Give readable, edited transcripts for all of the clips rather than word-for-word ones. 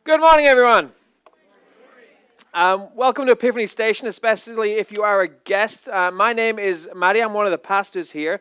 Good morning, everyone. Welcome to Epiphany Station, especially if you are a guest. My name is Maddie. I'm one of the pastors here.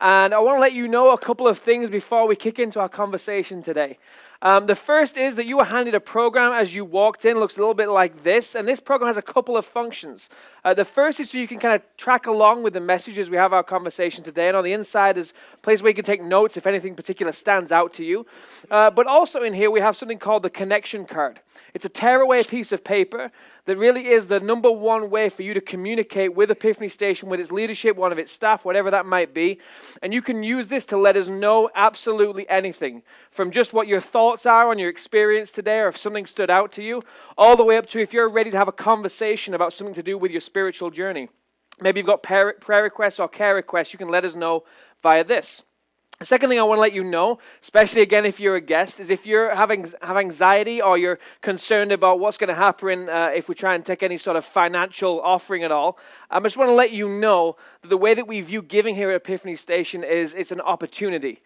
And I want to let you know a couple of things before we kick into our conversation today. The first is that you were handed a program as you walked in. It looks a little bit like this. And this program has a couple of functions. The first is so you can kind of track along with the messages we have our conversation today. And on the inside is a place where you can take notes if anything particular stands out to you. But also in here we have something called the connection card. It's a tearaway piece of paper that really is the number one way for you to communicate with Epiphany Station, with its leadership, one of its staff, whatever that might be. And you can use this to let us know absolutely anything, from just what your thoughts are on your experience today, or if something stood out to you, all the way up to if you're ready to have a conversation about something to do with your spiritual journey. Maybe you've got prayer requests or care requests, you can let us know via this. The second thing I want to let you know, especially again if you're a guest, is if you have anxiety or you're concerned about what's going to happen if we try and take any sort of financial offering at all, I just want to let you know that the way that we view giving here at Epiphany Station is it's an opportunity.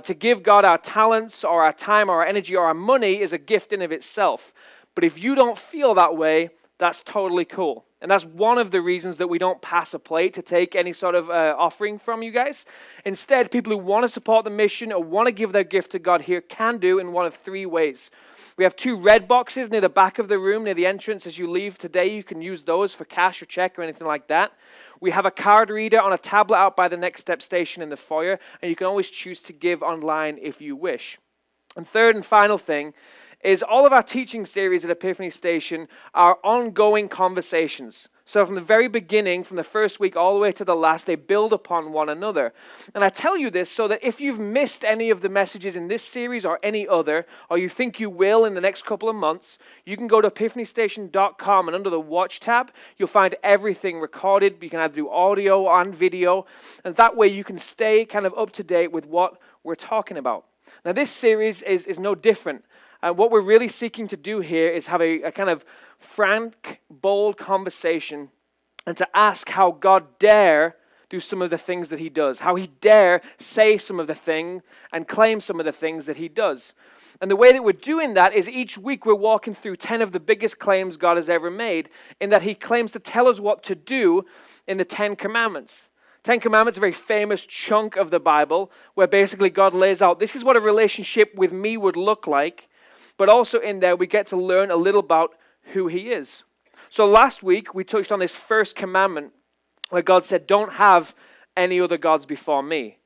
To give God our talents or our time or our energy or our money is a gift in of itself. But if you don't feel that way, that's totally cool. And that's one of the reasons that we don't pass a plate to take any sort of offering from you guys. Instead, people who want to support the mission or want to give their gift to God here can do in one of three ways. We have two red boxes near the back of the room, near the entrance as you leave today. You can use those for cash or check or anything like that. We have a card reader on a tablet out by the Next Step station in the foyer, and you can always choose to give online if you wish. And third and final thing is all of our teaching series at Epiphany Station are ongoing conversations. So from the very beginning, from the first week all the way to the last, they build upon one another. And I tell you this so that if you've missed any of the messages in this series or any other, or you think you will in the next couple of months, you can go to epiphanystation.com, and under the Watch tab, you'll find everything recorded. You can either do audio and video, and that way you can stay kind of up to date with what we're talking about. Now this series is no different. What we're really seeking to do here is have a kind of frank, bold conversation and to ask how God dare do some of the things that he does, how he dare say some of the things and claim some of the things that he does. And the way that we're doing that is each week we're walking through 10 of the biggest claims God has ever made, in that he claims to tell us what to do in the 10 Commandments. 10 Commandments, a very famous chunk of the Bible, where basically God lays out, this is what a relationship with me would look like. But also in there, we get to learn a little about who he is. So last week, we touched on this first commandment where God said, don't have any other gods before me.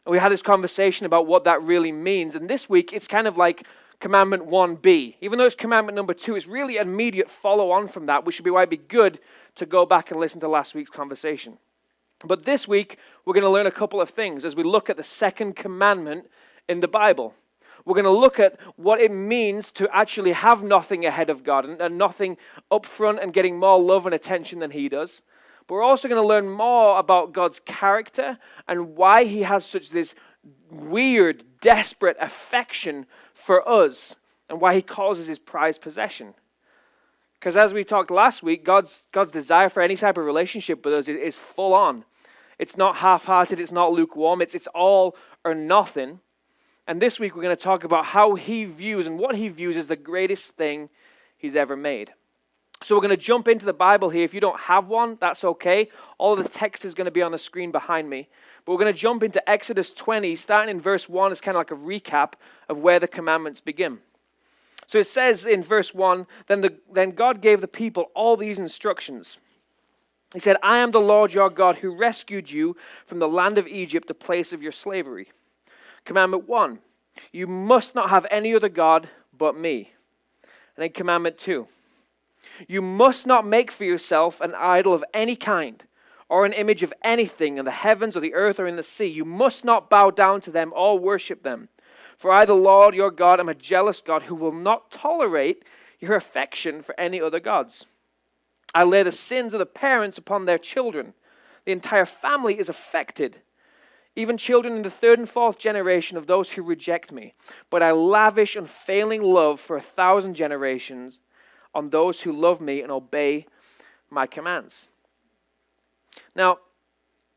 And we had this conversation about what that really means. And this week, it's kind of like commandment 1b. Even though it's commandment number 2, it's really an immediate follow-on from that, which would be why it'd be good to go back and listen to last week's conversation. But this week, we're going to learn a couple of things as we look at the second commandment in the Bible. We're going to look at what it means to actually have nothing ahead of God and nothing up front and getting more love and attention than he does. But we're also going to learn more about God's character and why he has such this weird, desperate affection for us and why he calls us his prized possession. Because as we talked last week, God's desire for any type of relationship with us is full on. It's not half-hearted, it's not lukewarm, it's all or nothing. And this week we're going to talk about how he views and what he views as the greatest thing he's ever made. So we're going to jump into the Bible here. If you don't have one, that's okay. All of the text is going to be on the screen behind me. But we're going to jump into Exodus 20, starting in verse 1 as kind of like a recap of where the commandments begin. So it says in verse 1, Then God gave the people all these instructions. He said, I am the Lord your God who rescued you from the land of Egypt, the place of your slavery. Commandment 1, you must not have any other God but me. And then commandment 2, you must not make for yourself an idol of any kind or an image of anything in the heavens or the earth or in the sea. You must not bow down to them or worship them. For I, the Lord your God, am a jealous God who will not tolerate your affection for any other gods. I lay the sins of the parents upon their children. The entire family is affected. Even children in the third and fourth generation of those who reject me. But I lavish unfailing love for 1,000 generations on those who love me and obey my commands. Now,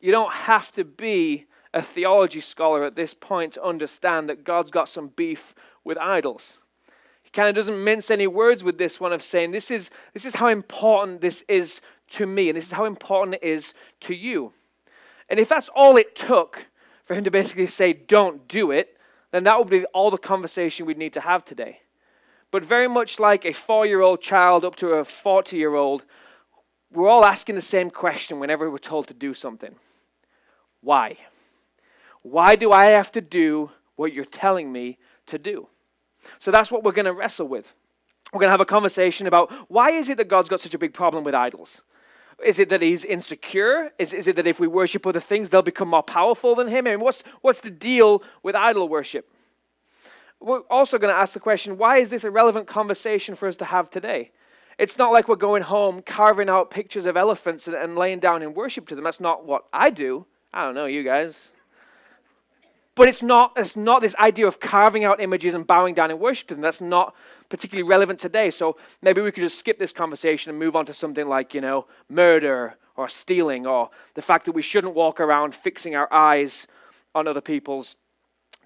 you don't have to be a theology scholar at this point to understand that God's got some beef with idols. kind of doesn't mince any words with this one of saying, this is how important this is to me, and this is how important it is to you. And if that's all it took for him to basically say, don't do it, then that would be all the conversation we'd need to have today. But very much like a 4-year-old child up to a 40-year-old, we're all asking the same question whenever we're told to do something. Why? Why do I have to do what you're telling me to do? So that's what we're going to wrestle with. We're going to have a conversation about why is it that God's got such a big problem with idols? Is it that he's insecure? Is it that if we worship other things, they'll become more powerful than him? I mean, what's the deal with idol worship? We're also going to ask the question, why is this a relevant conversation for us to have today? It's not like we're going home, carving out pictures of elephants and laying down in worship to them. That's not what I do. I don't know, you guys. But it's not this idea of carving out images and bowing down in worship to them. That's not particularly relevant today. So maybe we could just skip this conversation and move on to something like, murder or stealing, or the fact that we shouldn't walk around fixing our eyes on other people's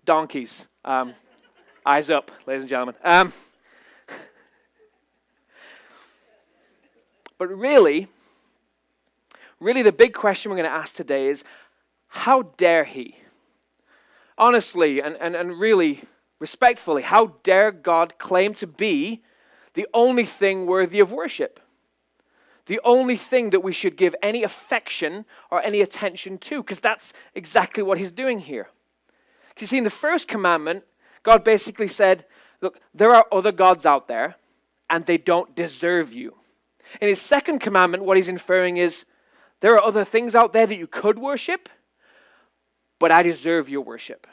donkeys. Eyes up, ladies and gentlemen. But really the big question we're going to ask today is, how dare he? Honestly and really respectfully, how dare God claim to be the only thing worthy of worship? The only thing that we should give any affection or any attention to, because that's exactly what he's doing here. You see, in the first commandment, God basically said, look, there are other gods out there, and they don't deserve you. In his second commandment, what he's inferring is, there are other things out there that you could worship, but I deserve your worship.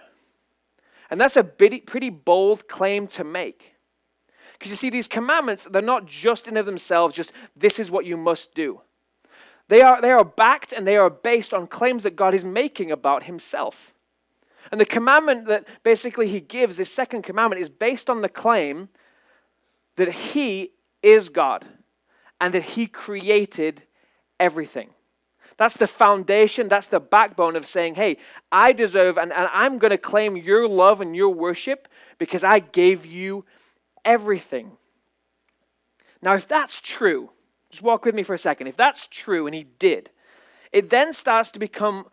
And that's a pretty bold claim to make. Because you see, these commandments, they're not just in of themselves, just this is what you must do. They are backed and they are based on claims that God is making about himself. And the commandment that basically he gives, this second commandment, is based on the claim that he is God and that he created everything. That's the foundation, that's the backbone of saying, hey, I deserve and I'm going to claim your love and your worship because I gave you everything. Now, if that's true, just walk with me for a second. If that's true, and he did, it then starts to become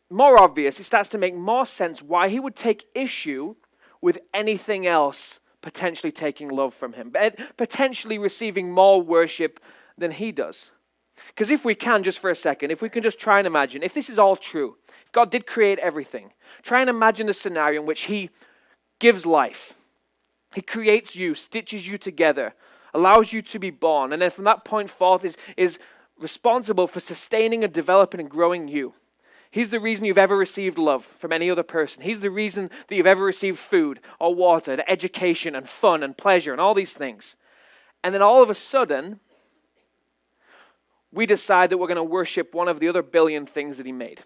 more obvious. It starts to make more sense why he would take issue with anything else potentially taking love from him, potentially receiving more worship than he does. Because if we can, just for a second, if we can just try and imagine, if this is all true, if God did create everything, try and imagine the scenario in which he gives life. He creates you, stitches you together, allows you to be born, and then from that point forth is responsible for sustaining and developing and growing you. He's the reason you've ever received love from any other person. He's the reason that you've ever received food or water and education and fun and pleasure and all these things. And then all of a sudden, we decide that we're going to worship one of the other billion things that he made.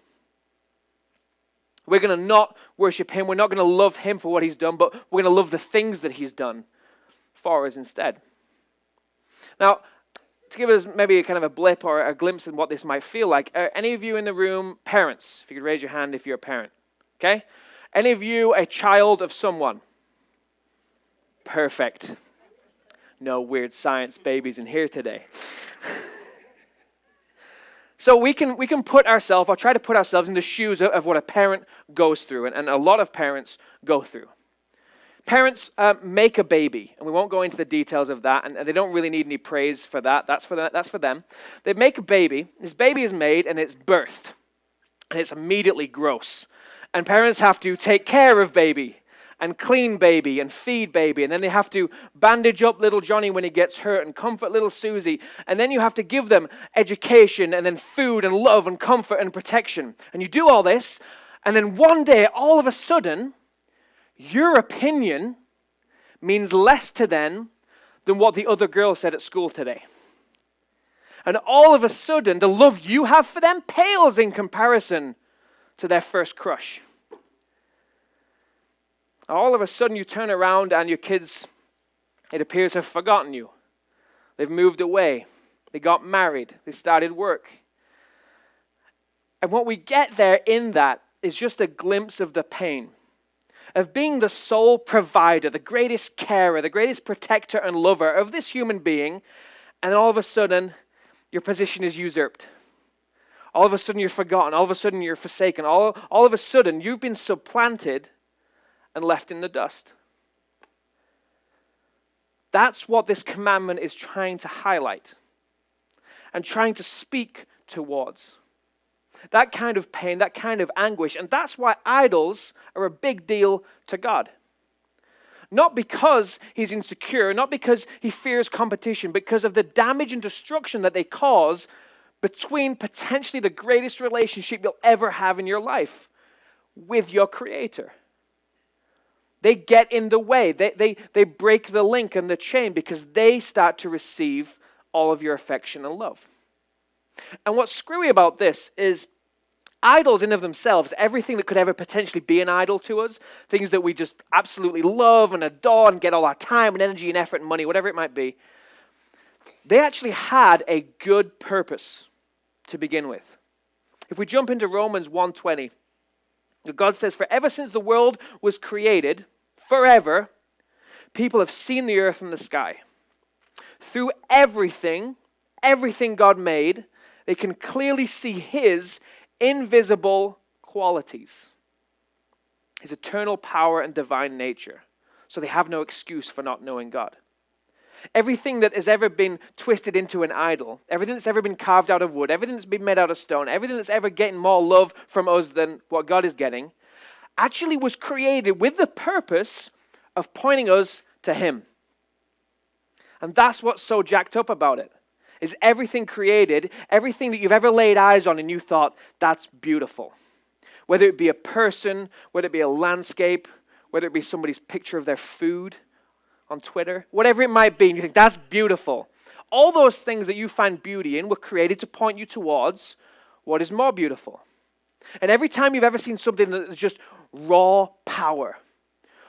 We're going to not worship him. We're not going to love him for what he's done, but we're going to love the things that he's done for us instead. Now, to give us maybe a kind of a blip or a glimpse in what this might feel like, are any of you in the room parents? If you could raise your hand if you're a parent. Okay? Any of you a child of someone? Perfect. No weird science babies in here today. So we can put ourselves, or try to put ourselves in the shoes of what a parent goes through, and a lot of parents go through. Parents make a baby, and we won't go into the details of that, and they don't really need any praise for that. That's for them. They make a baby. This baby is made, and it's birthed, and it's immediately gross. And parents have to take care of baby, and clean baby, and feed baby, and then they have to bandage up little Johnny when he gets hurt, and comfort little Susie, and then you have to give them education, and then food, and love, and comfort, and protection. And you do all this, and then one day, all of a sudden, your opinion means less to them than what the other girl said at school today. And all of a sudden, the love you have for them pales in comparison to their first crush. All of a sudden, you turn around and your kids, it appears, have forgotten you. They've moved away. They got married. They started work. And what we get there in that is just a glimpse of the pain. of being the sole provider, the greatest carer, the greatest protector and lover of this human being, and then all of a sudden, your position is usurped. All of a sudden, you're forgotten. All of a sudden, you're forsaken. All of a sudden, you've been supplanted and left in the dust. That's what this commandment is trying to highlight and trying to speak towards. That kind of pain, that kind of anguish. And that's why idols are a big deal to God. Not because he's insecure, not because he fears competition, but because of the damage and destruction that they cause between potentially the greatest relationship you'll ever have in your life with your Creator. They get in the way. They break the link and the chain because they start to receive all of your affection and love. And what's screwy about this is idols in of themselves, everything that could ever potentially be an idol to us, things that we just absolutely love and adore and get all our time and energy and effort and money, whatever it might be, they actually had a good purpose to begin with. If we jump into Romans 1:20, God says, "For ever since the world was created, forever, people have seen the earth and the sky. Through everything God made, they can clearly see his invisible qualities, his eternal power and divine nature. So they have no excuse for not knowing God." Everything that has ever been twisted into an idol, everything that's ever been carved out of wood, everything that's been made out of stone, everything that's ever getting more love from us than what God is getting, actually was created with the purpose of pointing us to him. And that's what's so jacked up about it, is everything created, everything that you've ever laid eyes on and you thought, that's beautiful. Whether it be a person, whether it be a landscape, whether it be somebody's picture of their food on Twitter, whatever it might be, and you think, that's beautiful. All those things that you find beauty in were created to point you towards what is more beautiful. And every time you've ever seen something that is just raw power,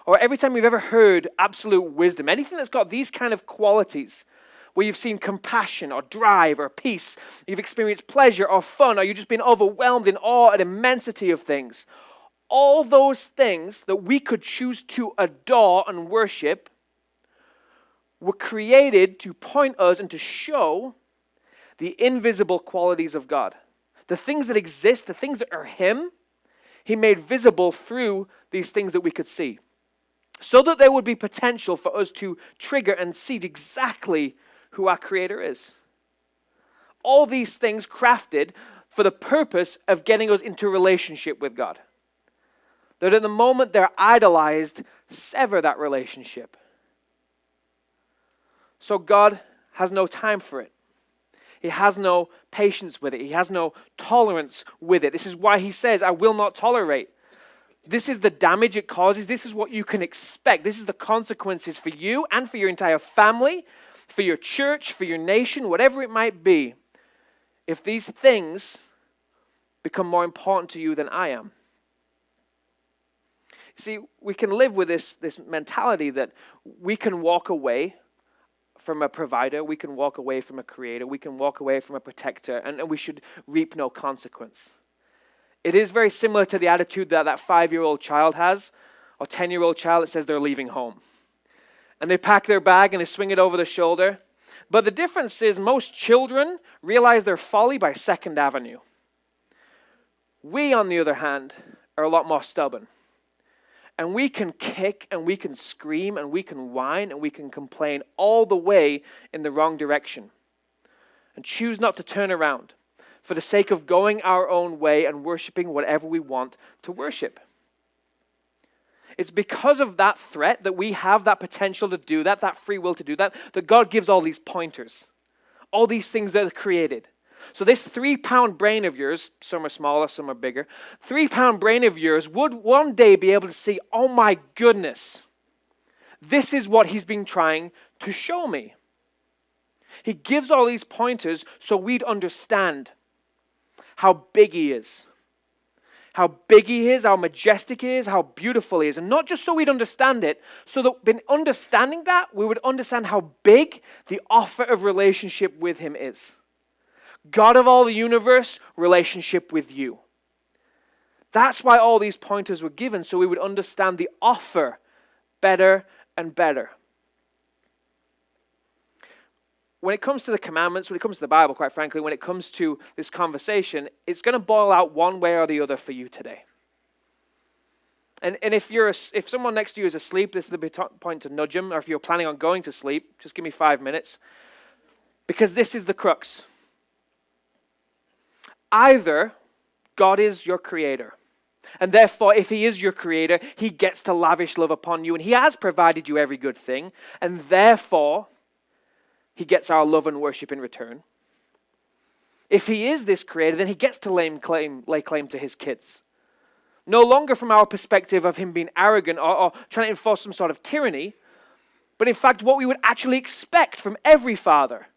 or every time you've ever heard absolute wisdom, anything that's got these kind of qualities, where you've seen compassion or drive or peace, you've experienced pleasure or fun, or you've just been overwhelmed in awe at immensity of things, all those things that we could choose to adore and worship were created to point us and to show the invisible qualities of God. The things that exist, the things that are him, he made visible through these things that we could see. So that there would be potential for us to trigger and see exactly who our Creator is. All these things crafted for the purpose of getting us into relationship with God. That at the moment they're idolized, sever that relationship. So God has no time for it. He has no patience with it. He has no tolerance with it. This is why he says, I will not tolerate. This is the damage it causes. This is what you can expect. This is the consequences for you and for your entire family, for your church, for your nation, whatever it might be, if these things become more important to you than I am. See, we can live with this mentality that we can walk away from a provider, we can walk away from a creator, we can walk away from a protector, and we should reap no consequence. It is very similar to the attitude that 5-year-old child has, or 10-year-old child that says they're leaving home. And they pack their bag and they swing it over the shoulder. But the difference is most children realize their folly by Second Avenue. We, on the other hand, are a lot more stubborn. And we can kick and we can scream and we can whine and we can complain all the way in the wrong direction. And choose not to turn around for the sake of going our own way and worshiping whatever we want to worship. It's because of that threat that we have that potential to do that free will to do that God gives all these pointers. All these things that are created. So this 3-pound brain of yours, some are smaller, some are bigger, 3-pound brain of yours would one day be able to see, oh my goodness, this is what he's been trying to show me. He gives all these pointers so we'd understand how big he is. How big he is, how majestic he is, how beautiful he is. And not just so we'd understand it, so that in understanding that, we would understand how big the offer of relationship with him is. God of all the universe, relationship with you. That's why all these pointers were given, so we would understand the offer better and better. When it comes to the commandments, when it comes to the Bible, quite frankly, when it comes to this conversation, it's going to boil out one way or the other for you today. And if someone next to you is asleep, this is the point to nudge them, or if you're planning on going to sleep, just give me 5 minutes. Because this is the crux. Either God is your creator, and therefore, if he is your creator, he gets to lavish love upon you, and he has provided you every good thing, and therefore, he gets our love and worship in return. If he is this creator, then he gets to lay claim to his kids. No longer from our perspective of him being arrogant or trying to enforce some sort of tyranny, but in fact what we would actually expect from every father: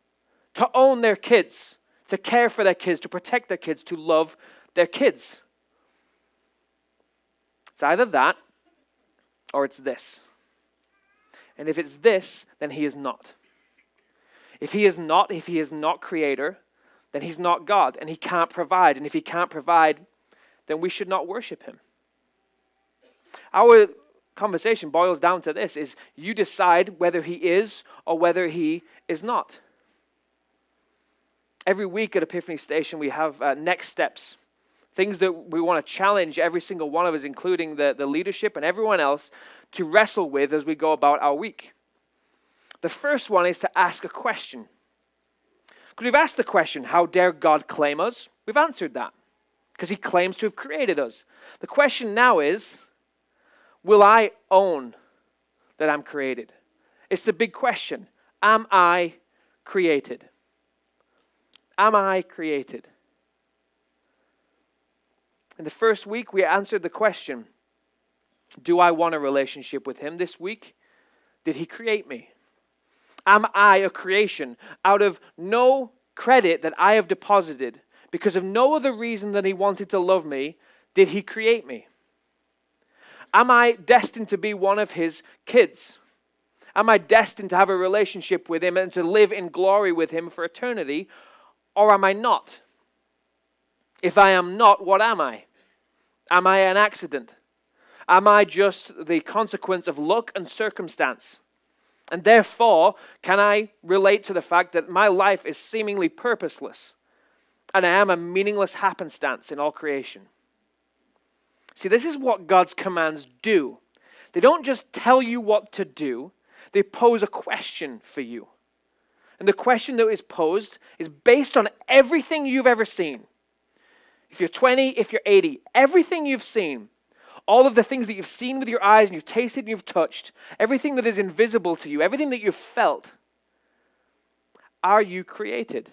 to own their kids, to care for their kids, to protect their kids, to love their kids. It's either that or it's this. And if it's this, then he is not. If he is not creator, then he's not God and he can't provide. And if he can't provide, then we should not worship him. Our conversation boils down to this: is you decide whether he is or whether he is not. Every week at Epiphany Station we have next steps. Things that we want to challenge every single one of us, including the leadership and everyone else, to wrestle with as we go about our week. The first one is to ask a question. Because we've asked the question, how dare God claim us? We've answered that, because he claims to have created us. The question now is, will I own that I'm created? It's the big question. Am I created? Am I created? In the first week, we answered the question, do I want a relationship with him this week? Did he create me? Am I a creation out of no credit that I have deposited? Because of no other reason than he wanted to love me, did he create me? Am I destined to be one of his kids? Am I destined to have a relationship with him and to live in glory with him for eternity? Or am I not? If I am not, what am I? Am I an accident? Am I just the consequence of luck and circumstance? And therefore, can I relate to the fact that my life is seemingly purposeless and I am a meaningless happenstance in all creation? See, this is what God's commands do. They don't just tell you what to do, they pose a question for you. And the question that is posed is based on everything you've ever seen. If you're 20, if you're 80, everything you've seen, all of the things that you've seen with your eyes and you've tasted and you've touched, everything that is invisible to you, everything that you've felt, are you created?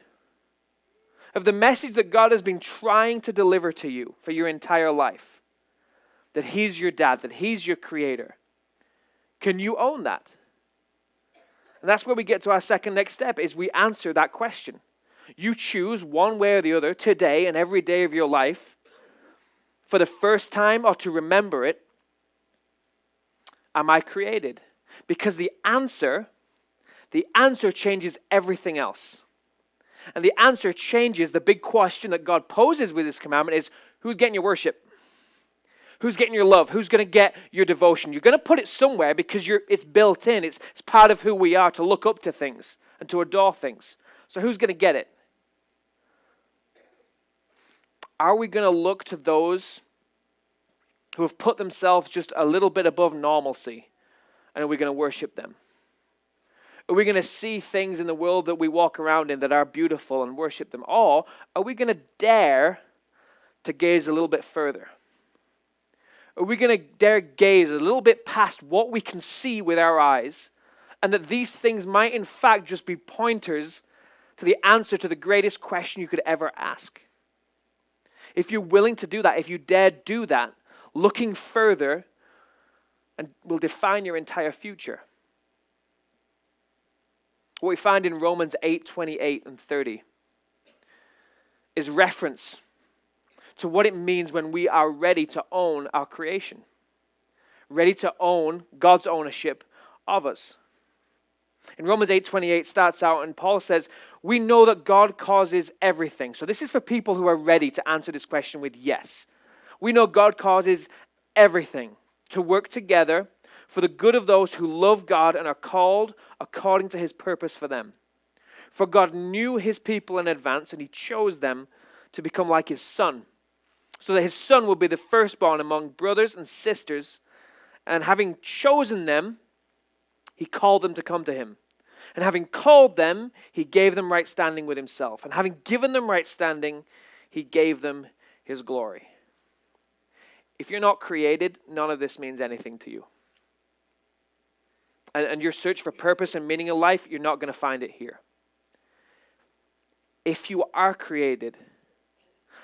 Of the message that God has been trying to deliver to you for your entire life, that he's your dad, that he's your creator, can you own that? And that's where we get to our second next step, is we answer that question. You choose one way or the other today and every day of your life, for the first time or to remember it. Am I created? Because the answer changes everything else. And the answer changes the big question that God poses with this commandment is, who's getting your worship? Who's getting your love? Who's going to get your devotion? You're going to put it somewhere because it's built in. It's part of who we are, to look up to things and to adore things. So who's going to get it? Are we going to look to those who have put themselves just a little bit above normalcy, and are we going to worship them? Are we going to see things in the world that we walk around in that are beautiful and worship them? Or are we going to dare to gaze a little bit further? Are we going to dare gaze a little bit past what we can see with our eyes, and that these things might in fact just be pointers to the answer to the greatest question you could ever ask? If you're willing to do that, if you dare do that, looking further and will define your entire future. What we find in Romans 8:28 and 30 is reference to what it means when we are ready to own our creation, ready to own God's ownership of us. In Romans 8:28 starts out and Paul says, we know that God causes everything. So this is for people who are ready to answer this question with yes. We know God causes everything to work together for the good of those who love God and are called according to his purpose for them. For God knew his people in advance, and he chose them to become like his son, so that his son would be the firstborn among brothers and sisters. And having chosen them, he called them to come to him. And having called them, he gave them right standing with himself. And having given them right standing, he gave them his glory. If you're not created, none of this means anything to you. And your search for purpose and meaning in life, you're not going to find it here. If you are created,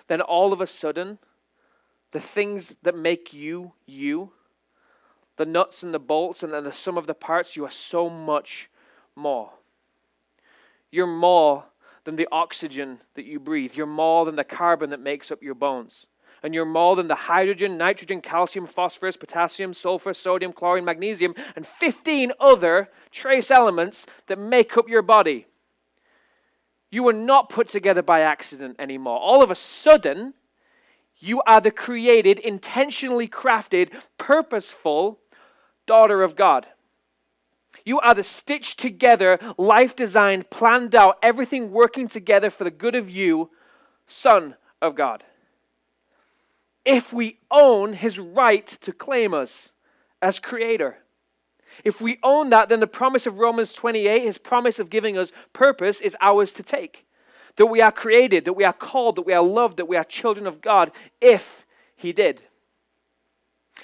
then all of a sudden, the things that make you, you, the nuts and the bolts and then the sum of the parts, you are so much more. You're more than the oxygen that you breathe. You're more than the carbon that makes up your bones. And you're more than the hydrogen, nitrogen, calcium, phosphorus, potassium, sulfur, sodium, chlorine, magnesium, and 15 other trace elements that make up your body. You were not put together by accident anymore. All of a sudden, you are the created, intentionally crafted, purposeful daughter of God. You are the stitched together, life-designed, planned out, everything working together for the good of you, son of God. If we own his right to claim us as creator, if we own that, then the promise of Romans 28, his promise of giving us purpose, is ours to take. That we are created, that we are called, that we are loved, that we are children of God, if he did.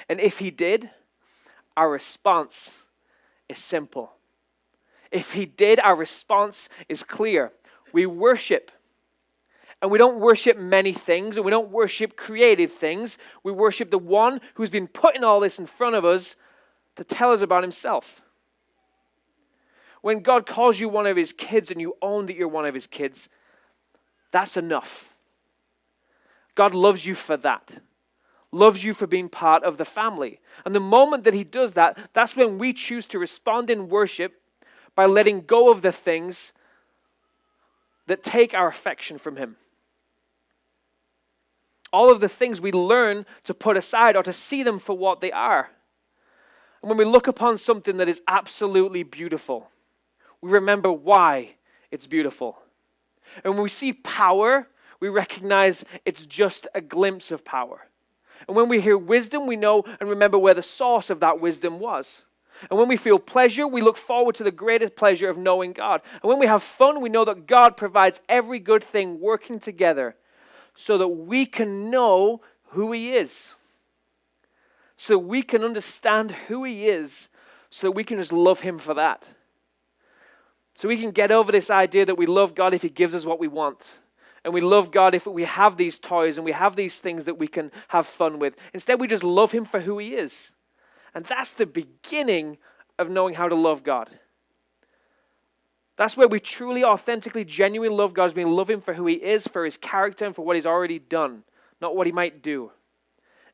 And if he did, our response is simple. If he did, our response is clear. We worship. And we don't worship many things, and we don't worship creative things. We worship the one who's been putting all this in front of us to tell us about himself. When God calls you one of his kids and you own that you're one of his kids, that's enough. God loves you for that. Loves you for being part of the family. And the moment that he does that, that's when we choose to respond in worship by letting go of the things that take our affection from him. All of the things we learn to put aside or to see them for what they are. And when we look upon something that is absolutely beautiful, we remember why it's beautiful. And when we see power, we recognize it's just a glimpse of power. And when we hear wisdom, we know and remember where the source of that wisdom was. And when we feel pleasure, we look forward to the greatest pleasure of knowing God. And when we have fun, we know that God provides every good thing working together so that we can know who he is. So we can understand who he is, so we can just love him for that. So we can get over this idea that we love God if he gives us what we want. And we love God if we have these toys and we have these things that we can have fun with. Instead, we just love him for who he is. And that's the beginning of knowing how to love God. That's where we truly, authentically, genuinely love God, is being love him for who he is, for his character, and for what he's already done, not what he might do.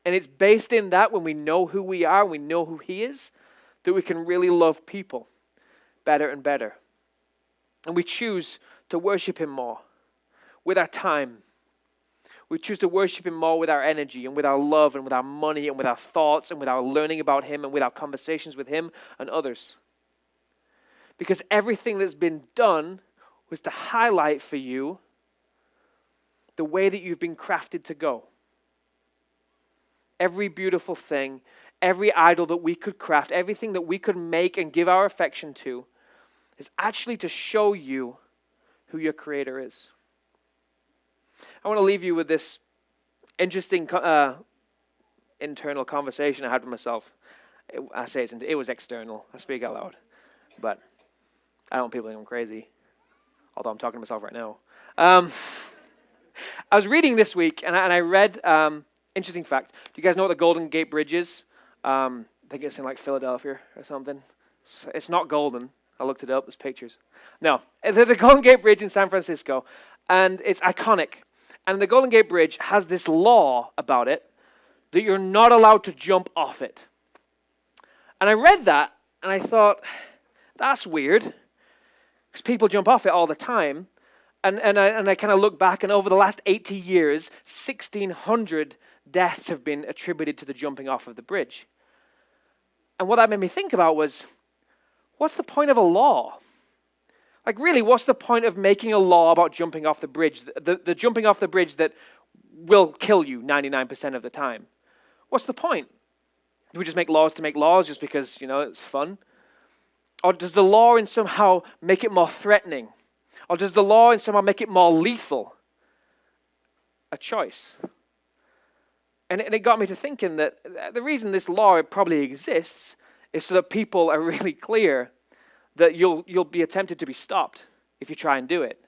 And it's based in that when we know who we are, we know who he is, that we can really love people better and better. And we choose to worship him more with our time. We choose to worship him more with our energy and with our love and with our money and with our thoughts and with our learning about him and with our conversations with him and others. Because everything that's been done was to highlight for you the way that you've been crafted to go. Every beautiful thing, every idol that we could craft, everything that we could make and give our affection to is actually to show you who your Creator is. I want to leave you with this interesting internal conversation I had with myself. It was external. I speak out loud. But I don't want people to think I'm crazy. Although I'm talking to myself right now. I was reading this week and I read, interesting fact. Do you guys know what the Golden Gate Bridge is? I think it's in like Philadelphia or something. It's not golden. I looked it up. There's pictures. No, the Golden Gate Bridge in San Francisco. And it's iconic. And the Golden Gate Bridge has this law about it that you're not allowed to jump off it. And I read that and I thought, that's weird. Because people jump off it all the time. And I kind of look back, and over the last 80 years, 1,600 deaths have been attributed to the jumping off of the bridge. And what that made me think about was, what's the point of a law? Like, really, what's the point of making a law about jumping off the bridge? The jumping off the bridge that will kill you 99% of the time. What's the point? Do we just make laws to make laws just because, it's fun? Or does the law in somehow make it more threatening? Or does the law in somehow make it more lethal? A choice. And it got me to thinking that the reason this law probably exists is so that people are really clear that you'll be tempted to be stopped if you try and do it.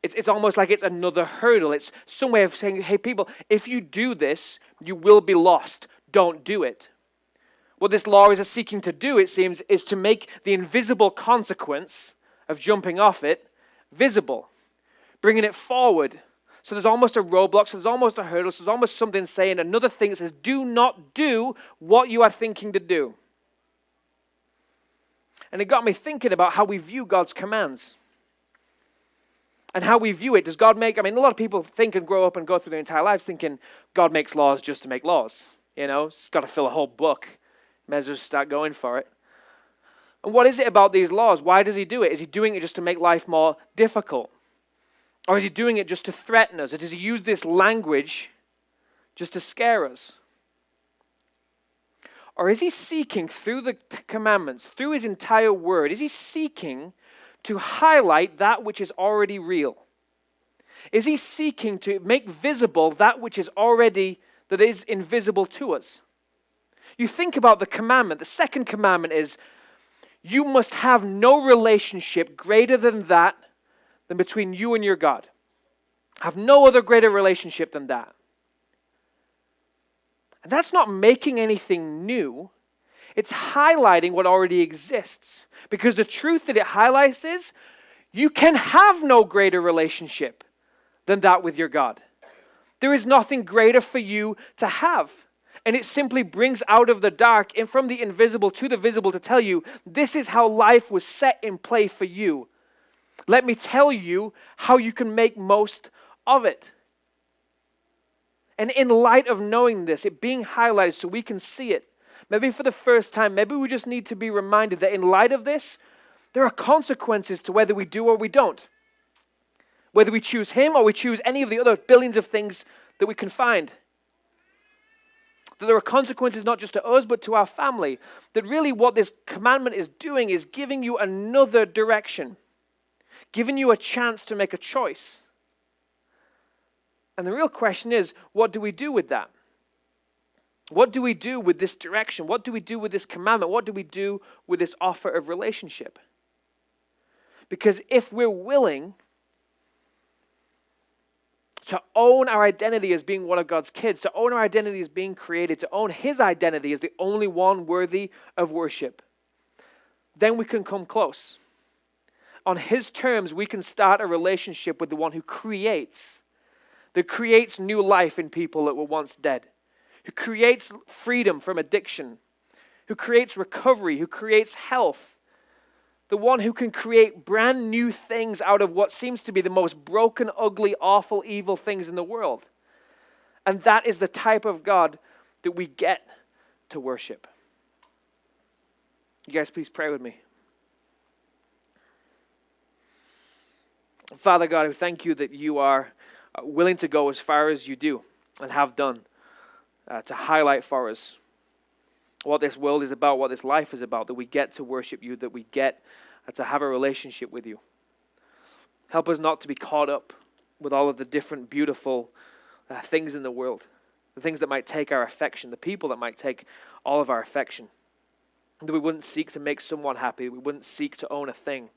It's almost like it's another hurdle. It's some way of saying, hey, people, if you do this, you will be lost. Don't do it. What this law is seeking to do, it seems, is to make the invisible consequence of jumping off it visible, bringing it forward. So there's almost a roadblock, so there's almost a hurdle, so there's almost something saying, another thing that says, do not do what you are thinking to do. And it got me thinking about how we view God's commands. And how we view it. Does God make, a lot of people think and grow up and go through their entire lives thinking God makes laws just to make laws. It's got to fill a whole book. May as well just start going for it. And what is it about these laws? Why does he do it? Is he doing it just to make life more difficult? Or is he doing it just to threaten us? Or does he use this language just to scare us? Or is he seeking through the commandments, through his entire word, is he seeking to highlight that which is already real? Is he seeking to make visible that which is invisible to us? You think about the commandment. The second commandment is, you must have no relationship greater than between you and your God. Have no other greater relationship than that. And that's not making anything new. It's highlighting what already exists. Because the truth that it highlights is, you can have no greater relationship than that with your God. There is nothing greater for you to have. And it simply brings out of the dark and from the invisible to the visible to tell you, this is how life was set in play for you. Let me tell you how you can make most of it. And in light of knowing this, it being highlighted so we can see it, maybe for the first time, maybe we just need to be reminded that in light of this, there are consequences to whether we do or we don't. Whether we choose him or we choose any of the other billions of things that we can find. That there are consequences not just to us, but to our family. That really what this commandment is doing is giving you another direction. Giving you a chance to make a choice. And the real question is, what do we do with that? What do we do with this direction? What do we do with this commandment? What do we do with this offer of relationship? Because if we're willing to own our identity as being one of God's kids, to own our identity as being created, to own his identity as the only one worthy of worship, then we can come close. On his terms, we can start a relationship with the one who creates new life in people that were once dead, who creates freedom from addiction, who creates recovery, who creates health, the one who can create brand new things out of what seems to be the most broken, ugly, awful, evil things in the world. And that is the type of God that we get to worship. You guys, please pray with me. Father God, we thank you that you are willing to go as far as you do and have done to highlight for us what this world is about, what this life is about, that we get to worship you, that we get to have a relationship with you. Help us not to be caught up with all of the different beautiful things in the world, the things that might take our affection, the people that might take all of our affection, that we wouldn't seek to make someone happy, we wouldn't seek to own a thing.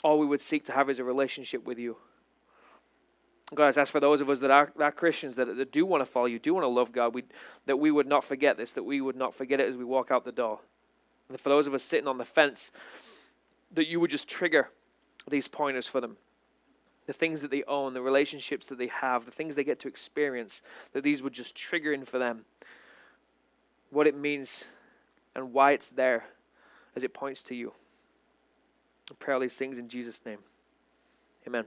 All we would seek to have is a relationship with you. God, I ask for those of us that are Christians, that do want to follow you, do want to love God, that we would not forget this, that we would not forget it as we walk out the door. And for those of us sitting on the fence, that you would just trigger these pointers for them. The things that they own, the relationships that they have, the things they get to experience, that these would just trigger in for them what it means and why it's there as it points to you. I pray all these things in Jesus' name. Amen.